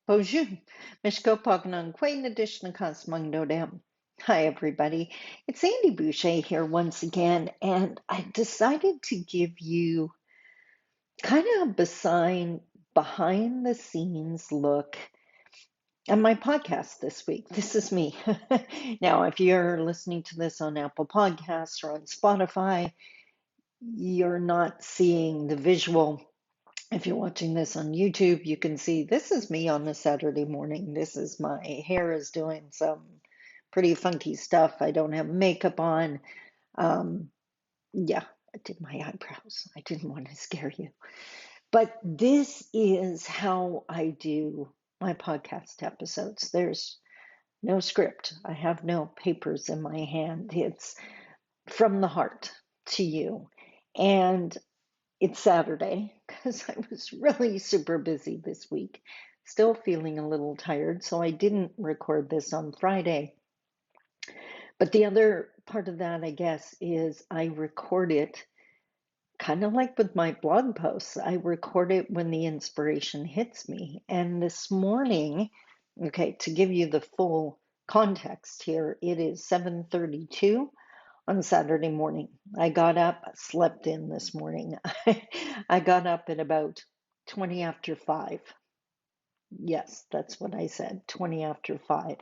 Bonjour, Mishko Quay Nadish Nakas. Hi, everybody. It's Sandi Boucher here once again, and I decided to give you kind of a behind the scenes look at my podcast this week. This is me. Now, if you're listening to this on Apple Podcasts or on Spotify, you're not seeing the visual. If you're watching this on YouTube, you can see this is me on a Saturday morning. This is my hair is doing some pretty funky stuff. I don't have makeup on. Um, yeah, I did my eyebrows. I didn't want to scare you. But this is how I do my podcast episodes. There's no script. I have no papers in my hand. It's from the heart to you. And it's Saturday because I was really super busy this week. Still feeling a little tired, so I didn't record this on Friday. But the other part of that, I guess, is I record it kind of like with my blog posts. I record it when the inspiration hits me. And this morning, okay, to give you the full context here, it is 7:32 on Saturday morning. I got up, slept in this morning. I got up at about 20 after 5. Yes, that's what I said, 20 after 5.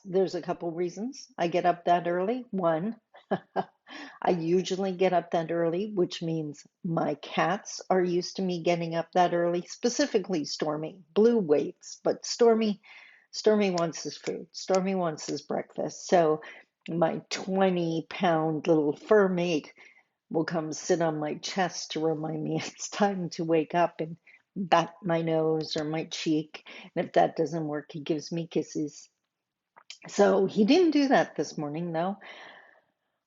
There's a couple reasons I get up that early. One, I usually get up that early, which means my cats are used to me getting up that early, specifically Stormy. Blue waits, but Stormy wants his food. Stormy wants his breakfast. So my 20-pound little fur mate will come sit on my chest to remind me it's time to wake up and bat my nose or my cheek. And if that doesn't work, he gives me kisses. So he didn't do that this morning, though.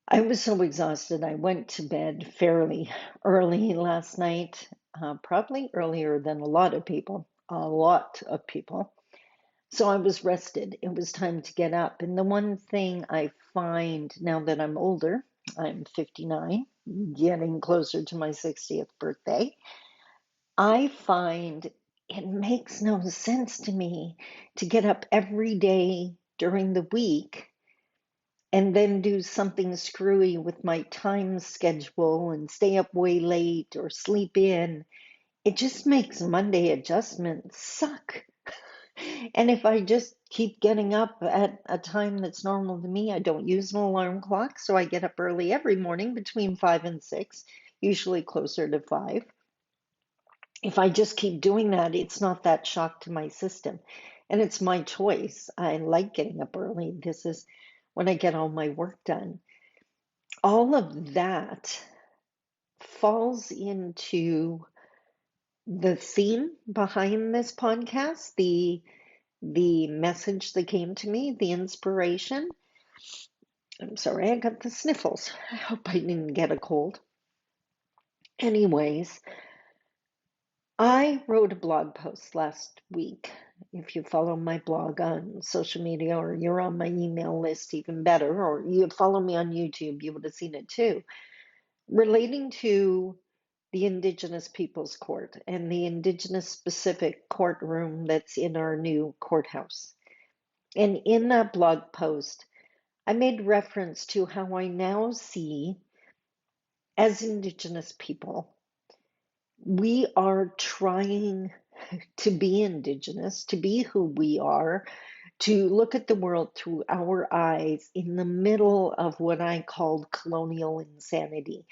I was so exhausted. I went to bed fairly early last night, probably earlier than a lot of people. A lot of people. So I was rested. It was time to get up. And the one thing I find now that I'm older, I'm 59, getting closer to my 60th birthday, I find it makes no sense to me to get up every day during the week and then do something screwy with my time schedule and stay up way late or sleep in. It just makes Monday adjustments suck. And if I just keep getting up at a time that's normal to me, I don't use an alarm clock, so I get up early every morning between 5 and 6, usually closer to 5. If I just keep doing that, it's not that shock to my system. And it's my choice. I like getting up early. This is when I get all my work done. All of that falls into the theme behind this podcast, the message that came to me, the inspiration. I'm sorry, I got the sniffles. I hope I didn't get a cold. Anyways, I wrote a blog post last week. If you follow my blog on social media or you're on my email list, even better, or you follow me on YouTube, you would have seen it too, relating to the Indigenous Peoples Court and the Indigenous specific courtroom that's in our new courthouse. And in that blog post, I made reference to how I now see, as Indigenous people, we are trying to be Indigenous, to be who we are, to look at the world through our eyes in the middle of what I called colonial insanity,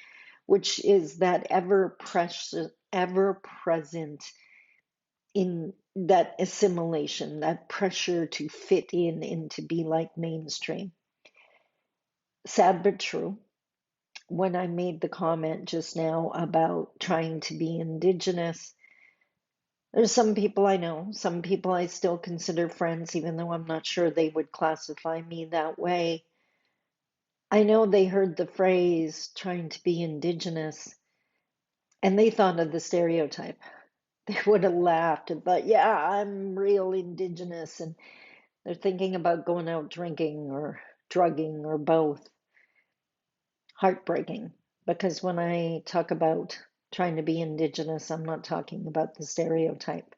which is that ever present in that assimilation, that pressure to fit in and to be like mainstream. Sad but true. When I made the comment just now about trying to be Indigenous, there's some people I know, some people I still consider friends, even though I'm not sure they would classify me that way. I know they heard the phrase trying to be Indigenous and they thought of the stereotype. They would have laughed and thought, yeah, I'm real Indigenous. And they're thinking about going out drinking or drugging or both. Heartbreaking, because when I talk about trying to be Indigenous, I'm not talking about the stereotype.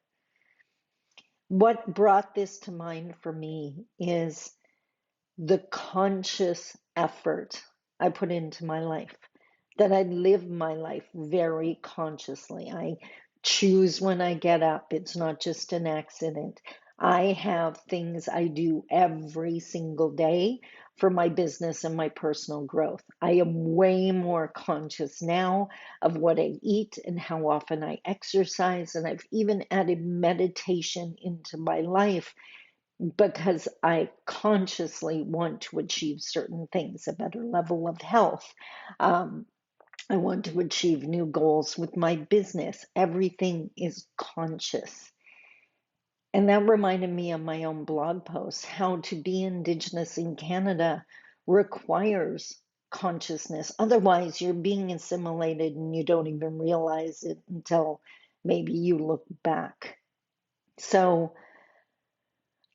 What brought this to mind for me is the conscious effort I put into my life, that I live my life very consciously. I choose when I get up, it's not just an accident. I have things I do every single day for my business and my personal growth. I am way more conscious now of what I eat and how often I exercise, and I've even added meditation into my life because I consciously want to achieve certain things, a better level of health. Um, I want to achieve new goals with my business. Everything is conscious. And that reminded me of my own blog post. How to be Indigenous in Canada requires consciousness. Otherwise, you're being assimilated and you don't even realize it until maybe you look back. So,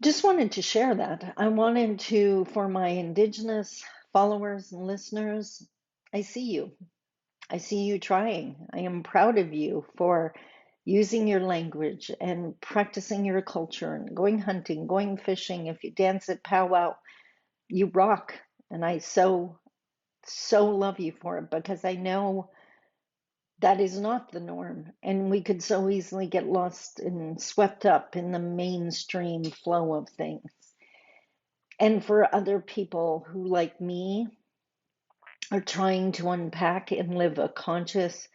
just wanted to share that. I wanted to, for my Indigenous followers and listeners, I see you. I see you trying. I am proud of you for using your language and practicing your culture and going hunting, going fishing. If you dance at powwow, you rock. And I so love you for it because I know that is not the norm. And we could so easily get lost and swept up in the mainstream flow of things. And for other people who, like me, are trying to unpack and live a conscious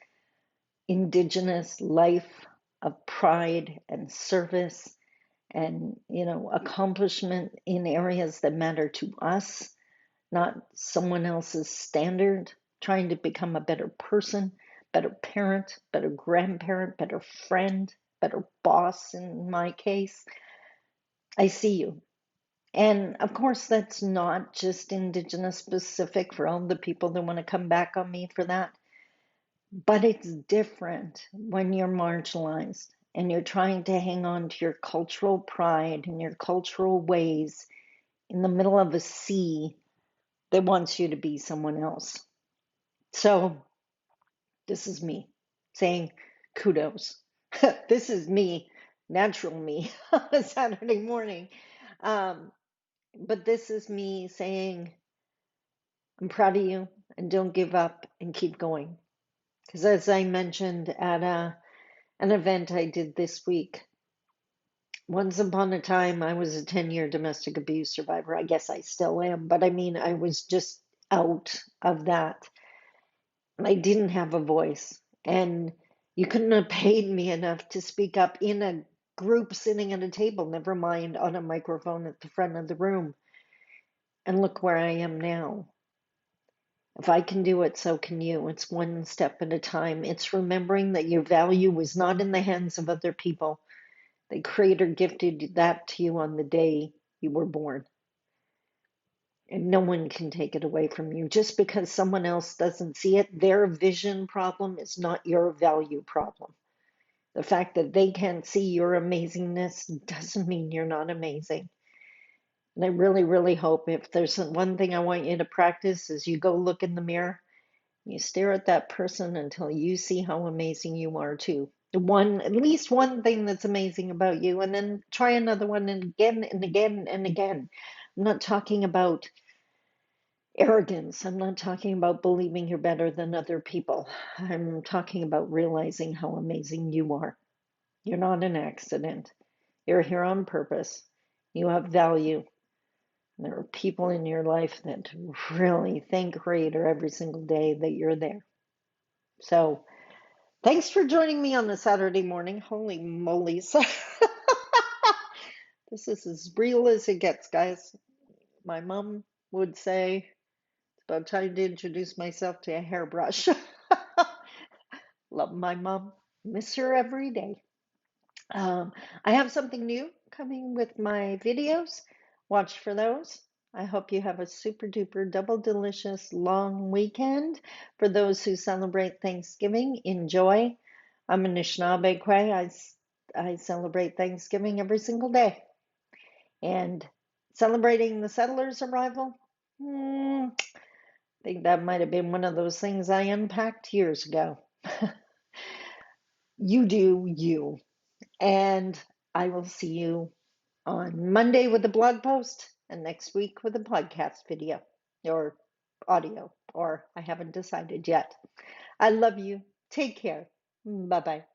Indigenous life of pride and service and, accomplishment in areas that matter to us, not someone else's standard, trying to become a better person, better parent, better grandparent, better friend, better boss in my case. I see you. And of course, that's not just Indigenous specific for all the people that want to come back on me for that. But it's different when you're marginalized and you're trying to hang on to your cultural pride and your cultural ways in the middle of a sea that wants you to be someone else. So, this is me saying kudos. This is me, natural me, on a Saturday morning. Um, but this is me saying, I'm proud of you and don't give up and keep going. Because as I mentioned at an event I did this week, once upon a time I was a 10-year domestic abuse survivor. I guess I still am, but I mean, I was just out of that. I didn't have a voice, and you couldn't have paid me enough to speak up in a group sitting at a table, never mind on a microphone at the front of the room. And look where I am now. If I can do it, so can you. It's one step at a time. It's remembering that your value is not in the hands of other people. The Creator gifted that to you on the day you were born. And no one can take it away from you. Just because someone else doesn't see it, their vision problem is not your value problem. The fact that they can't see your amazingness doesn't mean you're not amazing. And I really, really hope if there's one thing I want you to practice is you go look in the mirror. You stare at that person until you see how amazing you are too. At least one thing that's amazing about you, and then try another one and again and again and again. I'm not talking about arrogance. I'm not talking about believing you're better than other people. I'm talking about realizing how amazing you are. You're not an accident. You're here on purpose. You have value. There are people in your life that really thank Creator every single day that you're there. So, thanks for joining me on the Saturday morning. Holy moly. This is as real as it gets, guys. My mom would say, it's about time to introduce myself to a hairbrush. Love my mom. Miss her every day. I have something new coming with my videos. Watch for those. I hope you have a super duper double delicious long weekend. For those who celebrate Thanksgiving, enjoy. I'm a Anishinaabe Kwe. I celebrate Thanksgiving every single day. And celebrating the settlers' arrival, I think that might have been one of those things I unpacked years ago. You do you. And I will see you on Monday with a blog post and next week with a podcast video or audio, or I haven't decided yet. I love you. Take care. Bye bye.